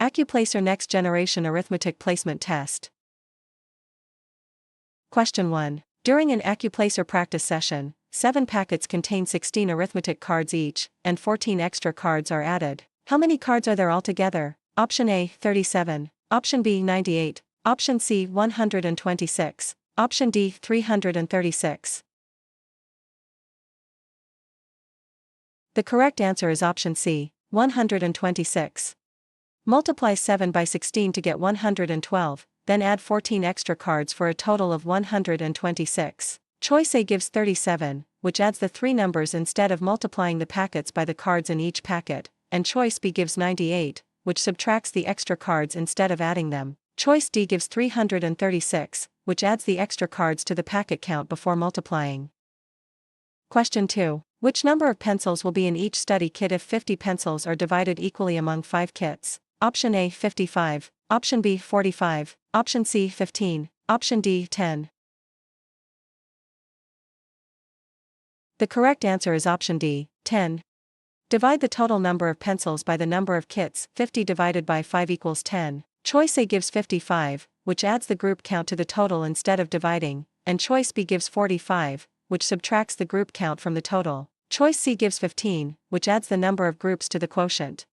ACCUPLACER Next Generation Arithmetic Placement Test. Question 1. During an ACCUPLACER practice session, 7 packets contain 16 arithmetic cards each, and 14 extra cards are added. How many cards are there altogether? Option A, 37. Option B, 98. Option C, 126. Option D, 336. The correct answer is option C, 126. Multiply 7 by 16 to get 112, then add 14 extra cards for a total of 126. Choice A gives 37, which adds the 3 numbers instead of multiplying the packets by the cards in each packet, and choice B gives 98, which subtracts the extra cards instead of adding them. Choice D gives 336, which adds the extra cards to the packet count before multiplying. Question 2. Which number of pencils will be in each study kit if 50 pencils are divided equally among 5 kits? Option A, 55. Option B, 45. Option C, 15. Option D, 10. The correct answer is option D, 10. Divide the total number of pencils by the number of kits. 50 divided by 5 equals 10. Choice A gives 55, which adds the group count to the total instead of dividing, and choice B gives 45, which subtracts the group count from the total. Choice C gives 15, which adds the number of groups to the quotient.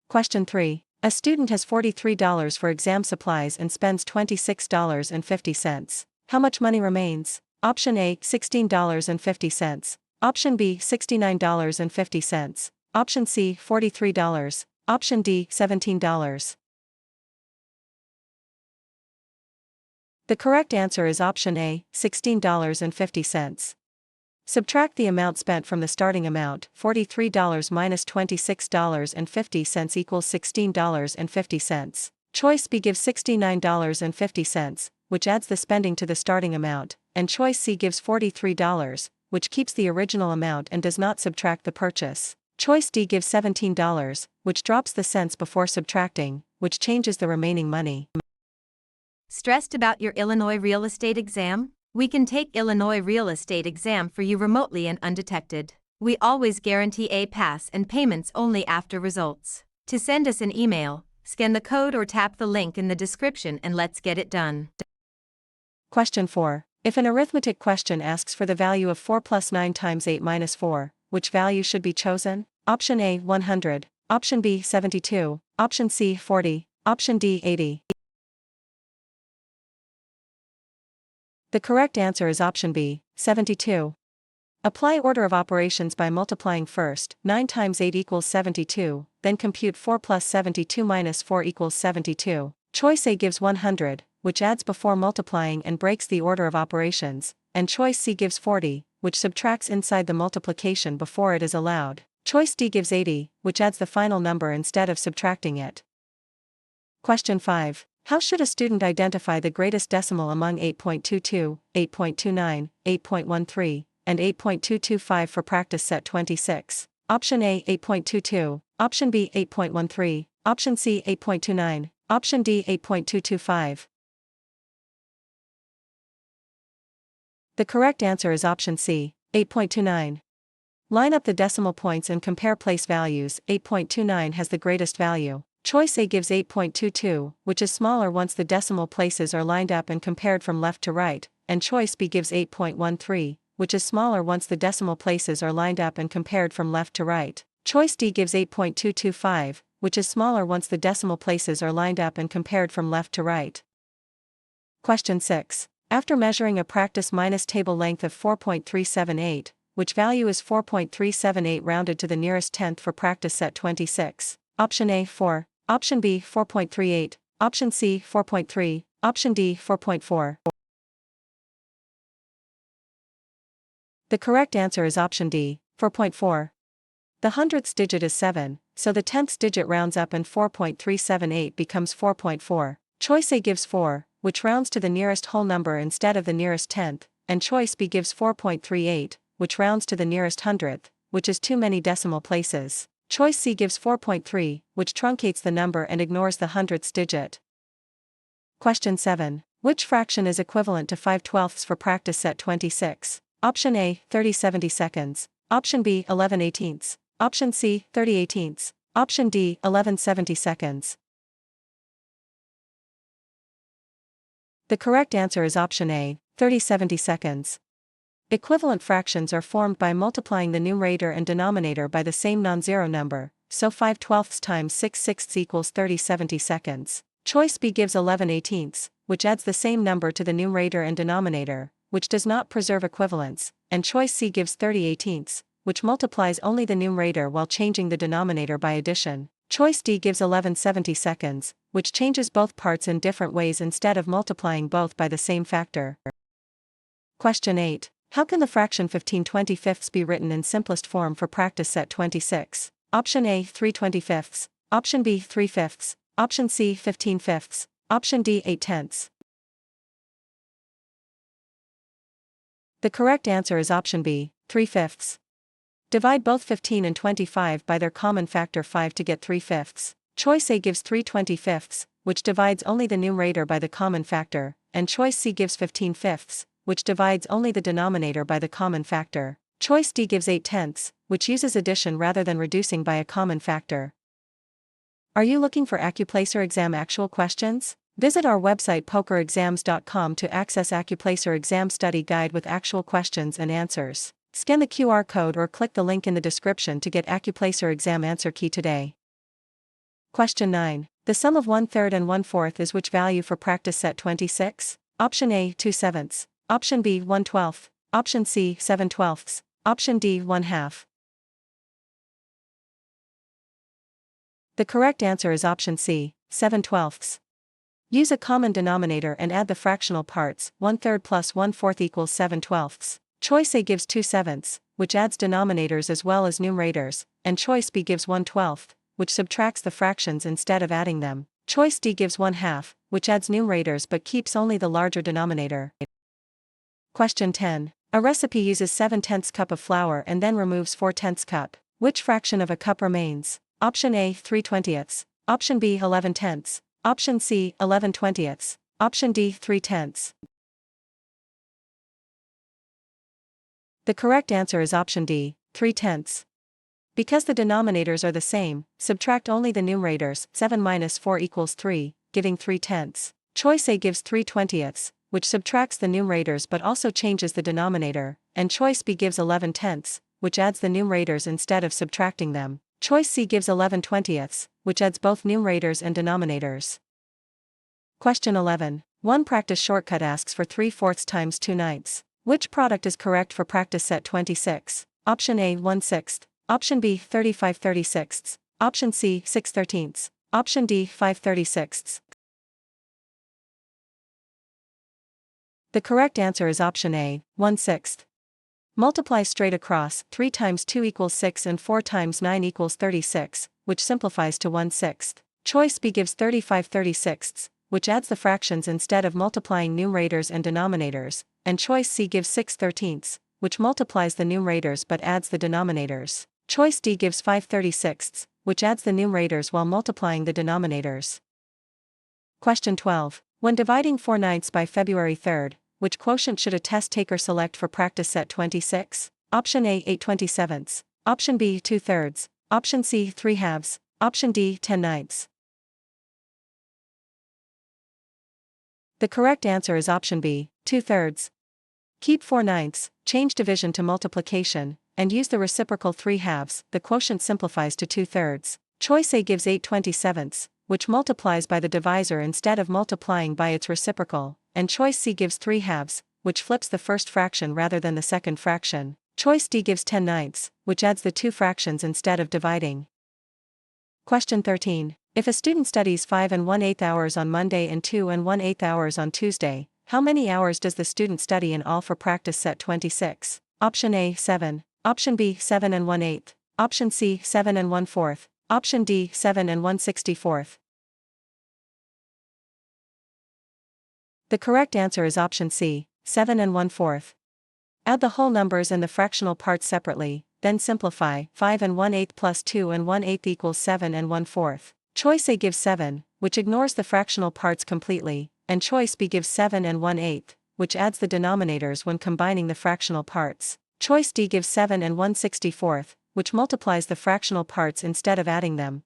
Question 3. A student has $43 for exam supplies and spends $26.50. How much money remains? Option A, $16.50. Option B, $69.50. Option C, $43. Option D, $17. The correct answer is option A, $16.50. Subtract the amount spent from the starting amount, $43 minus $26.50 equals $16.50. Choice B gives $69.50, which adds the spending to the starting amount, and choice C gives $43, which keeps the original amount and does not subtract the purchase. Choice D gives $17, which drops the cents before subtracting, which changes the remaining money. Stressed about your Illinois real estate exam? We can take Illinois real estate exam for you remotely and undetected. We always guarantee a pass and payments only after results. To send us an email, scan the code or tap the link in the description and let's get it done. Question 4. If an arithmetic question asks for the value of 4 plus 9 times 8 minus 4, which value should be chosen? Option A, 100. Option B, 72. Option C, 40. Option D, 80. The correct answer is option B, 72. Apply order of operations by multiplying first. 9 times 8 equals 72, then compute 4 plus 72 minus 4 equals 72. Choice A gives 100, which adds before multiplying and breaks the order of operations, and choice C gives 40, which subtracts inside the multiplication before it is allowed. Choice D gives 80, which adds the final number instead of subtracting it. Question 5. How should a student identify the greatest decimal among 8.22, 8.29, 8.13, and 8.225 for practice set 26? Option A, 8.22. Option B, 8.13. Option C, 8.29. Option D, 8.225. The correct answer is option C, 8.29. Line up the decimal points and compare place values. 8.29 has the greatest value. Choice A gives 8.22, which is smaller once the decimal places are lined up and compared from left to right, and choice B gives 8.13, which is smaller once the decimal places are lined up and compared from left to right. Choice D gives 8.225, which is smaller once the decimal places are lined up and compared from left to right. Question 6. After measuring a practice minus table length of 4.378, which value is 4.378 rounded to the nearest tenth for practice set 26? Option A, 4. Option B, 4.38. Option C, 4.3. Option D, 4.4. The correct answer is option D, 4.4. The hundredths digit is 7, so the tenths digit rounds up and 4.378 becomes 4.4. Choice A gives 4, which rounds to the nearest whole number instead of the nearest tenth, and choice B gives 4.38, which rounds to the nearest hundredth, which is too many decimal places. Choice C gives 4.3, which truncates the number and ignores the hundredths digit. Question 7. Which fraction is equivalent to 5/12 for practice set 26? Option A, 30/72. Option B, 11/18. Option C, 30/18. Option D, 1170 seconds. The correct answer is option A, 3070 seconds. Equivalent fractions are formed by multiplying the numerator and denominator by the same non-zero number, so 5/12 times 6/6 equals 3070 seconds. Choice B gives 11/18, which adds the same number to the numerator and denominator, which does not preserve equivalence, and choice C gives 30/18, which multiplies only the numerator while changing the denominator by addition. Choice D gives 1170 seconds, which changes both parts in different ways instead of multiplying both by the same factor. Question 8. How can the fraction 15/25 be written in simplest form for practice set 26? Option A, 3/25, option B, 3/5, option C, 15/5, option D, 8/10. The correct answer is option B, 3/5. Divide both 15 and 25 by their common factor 5 to get 3/5. Choice A gives 3/25, which divides only the numerator by the common factor, and choice C gives 15/5, which divides only the denominator by the common factor. Choice D gives 8/10, which uses addition rather than reducing by a common factor. Are you looking for ACCUPLACER exam actual questions? Visit our website pokerexams.com to access ACCUPLACER exam study guide with actual questions and answers. Scan the QR code or click the link in the description to get ACCUPLACER exam answer key today. Question 9. The sum of 1/3 and 1/4 is which value for practice set 26? Option A, 2/7, option B, 1/12, option C, 7/12, option D, 1/2. The correct answer is option C, 7/12. Use a common denominator and add the fractional parts. 1/3 plus 1/4 equals 7/12. Choice A gives 2/7, which adds denominators as well as numerators, and choice B gives 1/12, which subtracts the fractions instead of adding them. Choice D gives 1/2, which adds numerators but keeps only the larger denominator. Question 10. A recipe uses 7/10 cup of flour and then removes 4/10 cup. Which fraction of a cup remains? Option A, 3/20, option B, 11/10, option C, 11/20, option D, 3/10. The correct answer is option D, 3/10. Because the denominators are the same, subtract only the numerators. 7 minus 4 equals 3, giving 3/10. Choice A gives 3/20, which subtracts the numerators but also changes the denominator, and choice B gives 11/10, which adds the numerators instead of subtracting them. Choice C gives 11/20, which adds both numerators and denominators. Question 11. One practice shortcut asks for 3/4 times 2/9. Which product is correct for practice set 26? Option A, 1/6, option B, 35/36, option C, 6/13, option D, 5/36. The correct answer is option A, 1/6. Multiply straight across. 3 times 2 equals 6 and 4 times 9 equals 36, which simplifies to 1/6. Choice B gives 35/36, which adds the fractions instead of multiplying numerators and denominators, and choice C gives 6/13, which multiplies the numerators but adds the denominators. Choice D gives 5/36, which adds the numerators while multiplying the denominators. Question 12. When dividing 4/9 by February 3rd, which quotient should a test taker select for practice set 26? Option A, 8/27, option B, 2/3, option C, 3/2, option D, 10/9. The correct answer is option B, 2/3. Keep 4/9, change division to multiplication, and use the reciprocal 3/2. The quotient simplifies to 2/3. Choice A gives 8/27, which multiplies by the divisor instead of multiplying by its reciprocal, and choice C gives 3/2, which flips the first fraction rather than the second fraction. Choice D gives 10/9, which adds the two fractions instead of dividing. Question 13. If a student studies 5 1/8 hours on Monday and 2 1/8 hours on Tuesday, how many hours does the student study in all for practice set 26? Option A, 7, option B, 7 1/8, option C, 7 1/4, option D, 7 1/64. The correct answer is option C, 7 1/4. Add the whole numbers and the fractional parts separately, then simplify. 5 1/8 plus 2 1/8 equals 7 1/4. Choice A gives 7, which ignores the fractional parts completely, and choice B gives 7 1/8, which adds the denominators when combining the fractional parts. Choice D gives 7 1/64, which multiplies the fractional parts instead of adding them.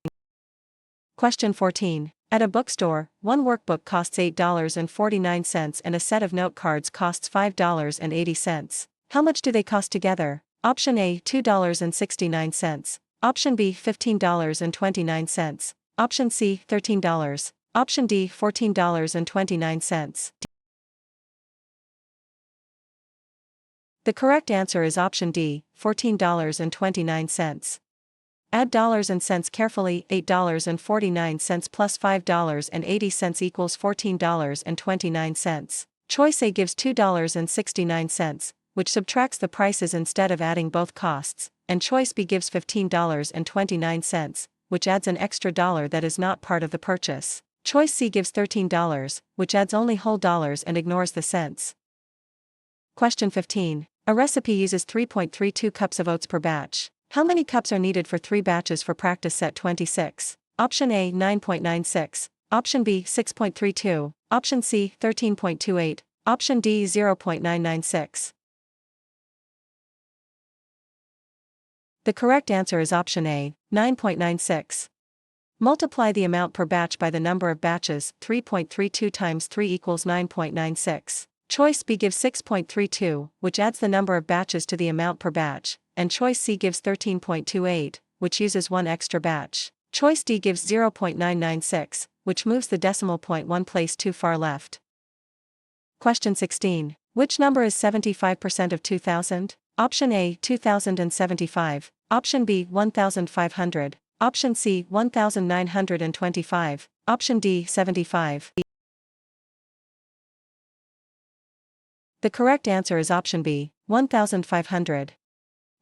Question 14. At a bookstore, one workbook costs $8.49 and a set of note cards costs $5.80. How much do they cost together? Option A, $2.69. Option B, $15.29. Option C, $13. Option D, $14.29. The correct answer is option D, $14.29. Add dollars and cents carefully. $8.49 plus $5.80 equals $14.29. Choice A gives $2.69, which subtracts the prices instead of adding both costs, and choice B gives $15.29, which adds an extra dollar that is not part of the purchase. Choice C gives $13, which adds only whole dollars and ignores the cents. Question 15. A recipe uses 3.32 cups of oats per batch. How many cups are needed for 3 batches for practice set 26? Option A, 9.96. Option B, 6.32. Option C, 13.28. Option D, 0.996. The correct answer is option A, 9.96. Multiply the amount per batch by the number of batches. 3.32 times 3 equals 9.96. Choice B gives 6.32, which adds the number of batches to the amount per batch, and choice C gives 13.28, which uses one extra batch. Choice D gives 0.996, which moves the decimal point one place too far left. Question 16. Which number is 75% of 2000? Option A, 2075. Option B, 1500. Option C, 1925. Option D, 75. The correct answer is option B, 1500.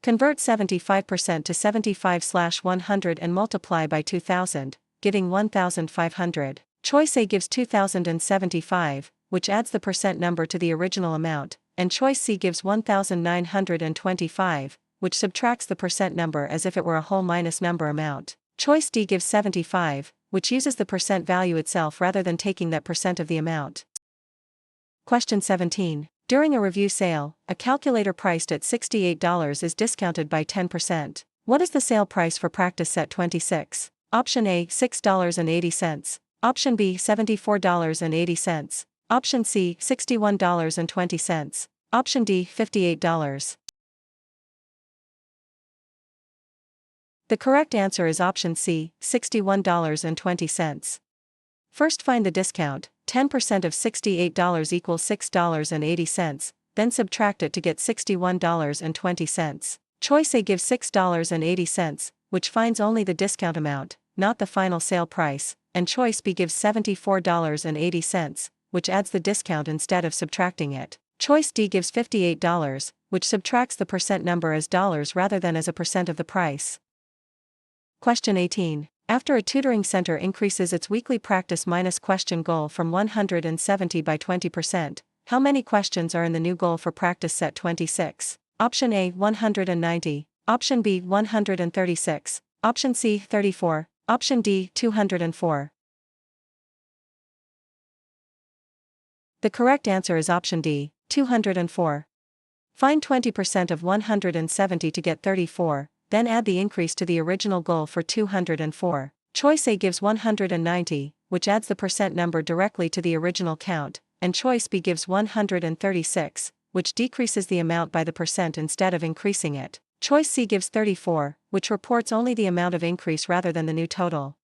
Convert 75% to 75/100 and multiply by 2000, giving 1500. Choice A gives 2075, which adds the percent number to the original amount, and choice C gives 1925, which subtracts the percent number as if it were a whole minus number amount. Choice D gives 75, which uses the percent value itself rather than taking that percent of the amount. Question 17. During a review sale, a calculator priced at $68 is discounted by 10%. What is the sale price for practice set 26? Option A, $6.80. Option B, $74.80. Option C, $61.20. Option D, $58. The correct answer is option C, $61.20. First find the discount. 10% of $68 equals $6.80, then subtract it to get $61.20. Choice A gives $6.80, which finds only the discount amount, not the final sale price, and choice B gives $74.80, which adds the discount instead of subtracting it. Choice D gives $58, which subtracts the percent number as dollars rather than as a percent of the price. Question 18. After a tutoring center increases its weekly practice minus question goal from 170 by 20%, how many questions are in the new goal for practice set 26? Option A, 190. Option B, 136. Option C, 34. Option D, 204. The correct answer is option D, 204. Find 20% of 170 to get 34. Then add the increase to the original goal for 204. Choice A gives 190, which adds the percent number directly to the original count, and choice B gives 136, which decreases the amount by the percent instead of increasing it. Choice C gives 34, which reports only the amount of increase rather than the new total.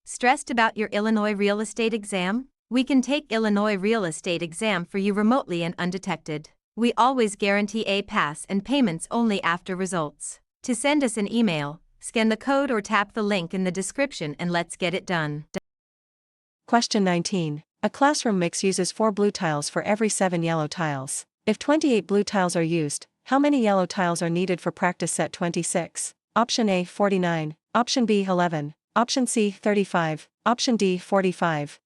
Stressed about your Illinois real estate exam? We can take Illinois real estate exam for you remotely and undetected. We always guarantee a pass and payments only after results. To send us an email, scan the code or tap the link in the description and let's get it done. Question 19. A classroom mix uses 4 blue tiles for every 7 yellow tiles. If 28 blue tiles are used, how many yellow tiles are needed for practice set 26? Option A, 49. Option B, 11. Option C, 35. Option D, 45.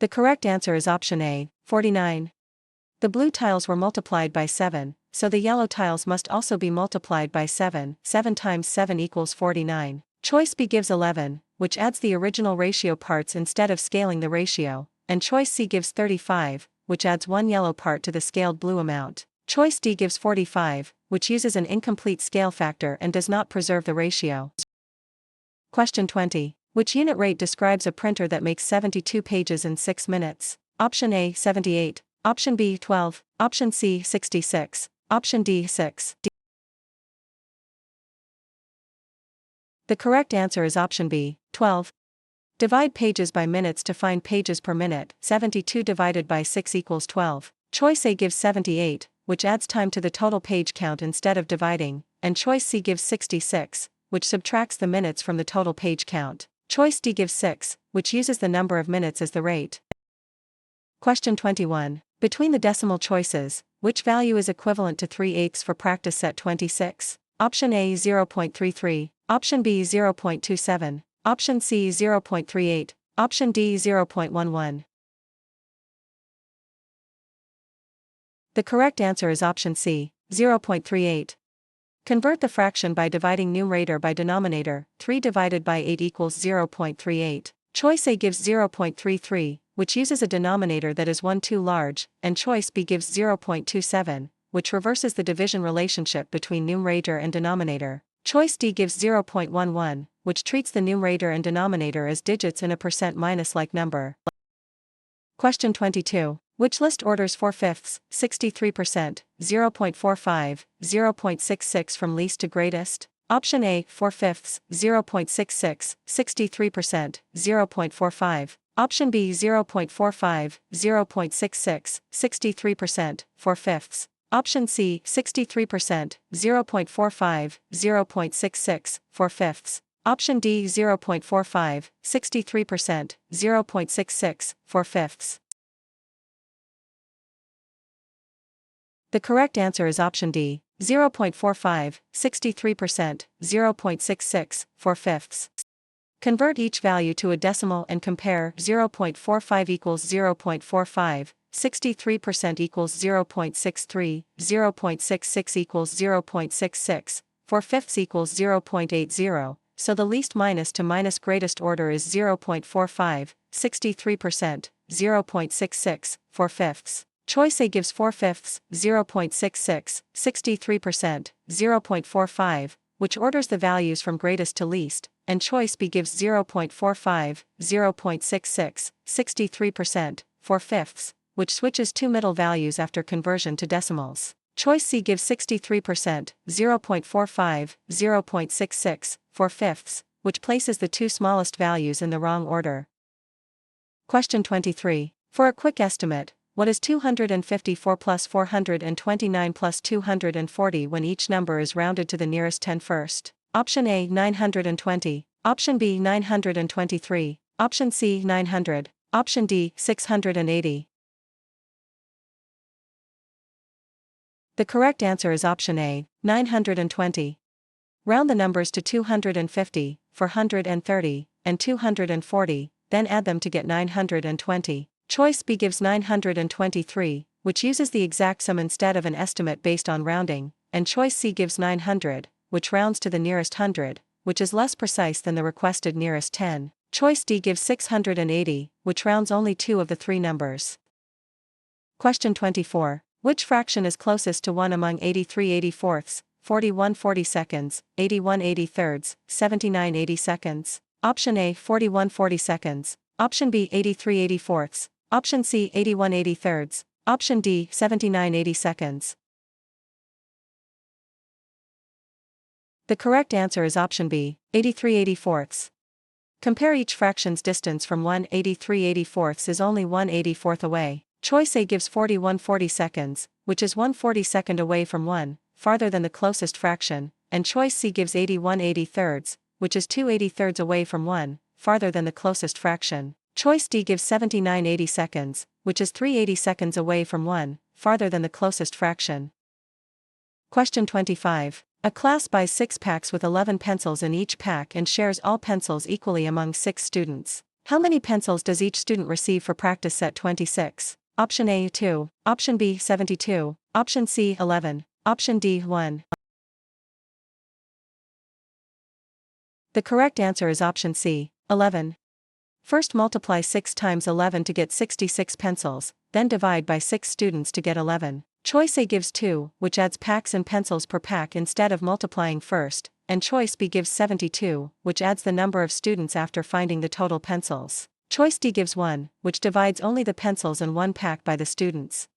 The correct answer is option A, 49. The blue tiles were multiplied by 7, so the yellow tiles must also be multiplied by 7. 7 times 7 equals 49. Choice B gives 11, which adds the original ratio parts instead of scaling the ratio, and choice C gives 35, which adds one yellow part to the scaled blue amount. Choice D gives 45, which uses an incomplete scale factor and does not preserve the ratio. Question 20. Which unit rate describes a printer that makes 72 pages in 6 minutes? Option A, 78. Option B, 12. Option C, 66. Option D, 6. The correct answer is option B, 12. Divide pages by minutes to find pages per minute. 72 divided by 6 equals 12. Choice A gives 78, which adds time to the total page count instead of dividing, and choice C gives 66, which subtracts the minutes from the total page count. Choice D gives 6, which uses the number of minutes as the rate. Question 21. Between the decimal choices, which value is equivalent to 3/8 for practice set 26? Option A 0.33, option B 0.27, option C 0.38, option D 0.11. The correct answer is option C, 0.38. Convert the fraction by dividing numerator by denominator. 3 divided by 8 equals 0.38. Choice A gives 0.33, which uses a denominator that is 1 too large, and choice B gives 0.27, which reverses the division relationship between numerator and denominator. Choice D gives 0.11, which treats the numerator and denominator as digits in a percent minus-like number. Question 22. Which list orders 4/5, 63%, 0.45, 0.66 from least to greatest? Option A, 4/5, 0.66, 63%, 0.45. Option B, 0.45, 0.66, 63%, 4/5. Option C, 63%, 0.45, 0.66, 4/5. Option D, 0.45, 63%, 0.66, 4/5. The correct answer is option D, 0.45, 63%, 0.66, 4/5. Convert each value to a decimal and compare. 0.45 equals 0.45, 63% equals 0.63, 0.66 equals 0.66, 4/5 equals 0.80, so the least minus to minus greatest order is 0.45, 63%, 0.66, 4/5. Choice A gives 4/5, 0.66, 63%, 0.45, which orders the values from greatest to least, and choice B gives 0.45, 0.66, 63%, 4/5, which switches two middle values after conversion to decimals. Choice C gives 63%, 0.45, 0.66, 4/5, which places the two smallest values in the wrong order. Question 23. For a quick estimate, what is 254 plus 429 plus 240 when each number is rounded to the nearest 10 first? Option A, 920, option B, 923, option C, 900, option D, 680. The correct answer is option A, 920. Round the numbers to 250, 430, and 240, then add them to get 920. Choice B gives 923, which uses the exact sum instead of an estimate based on rounding, and choice C gives 900, which rounds to the nearest 100, which is less precise than the requested nearest 10. Choice D gives 680, which rounds only two of the three numbers. Question 24. Which fraction is closest to 1 among 83/84, 41/42, 81/83, 79/82? Option A, 41/42, option B, 83/84, option C, 81/83, option D, 79/82. The correct answer is option B, 83/84. Compare each fraction's distance from 1. 83/84 is only 1/84 away. Choice A gives 41/42, which is 1/42 away from 1, farther than the closest fraction, and choice C gives 81/83, which is 2/83 away from 1, farther than the closest fraction. Choice D gives 79/82, which is 3/82 away from 1, farther than the closest fraction. Question 25. A class buys 6 packs with 11 pencils in each pack and shares all pencils equally among 6 students. How many pencils does each student receive for practice set 26? Option A, 2, option B, 72, option C, 11, option D, 1. The correct answer is option C, 11. First multiply 6 times 11 to get 66 pencils, then divide by 6 students to get 11. Choice A gives 2, which adds packs and pencils per pack instead of multiplying first, and choice B gives 72, which adds the number of students after finding the total pencils. Choice D gives 1, which divides only the pencils in one pack by the students.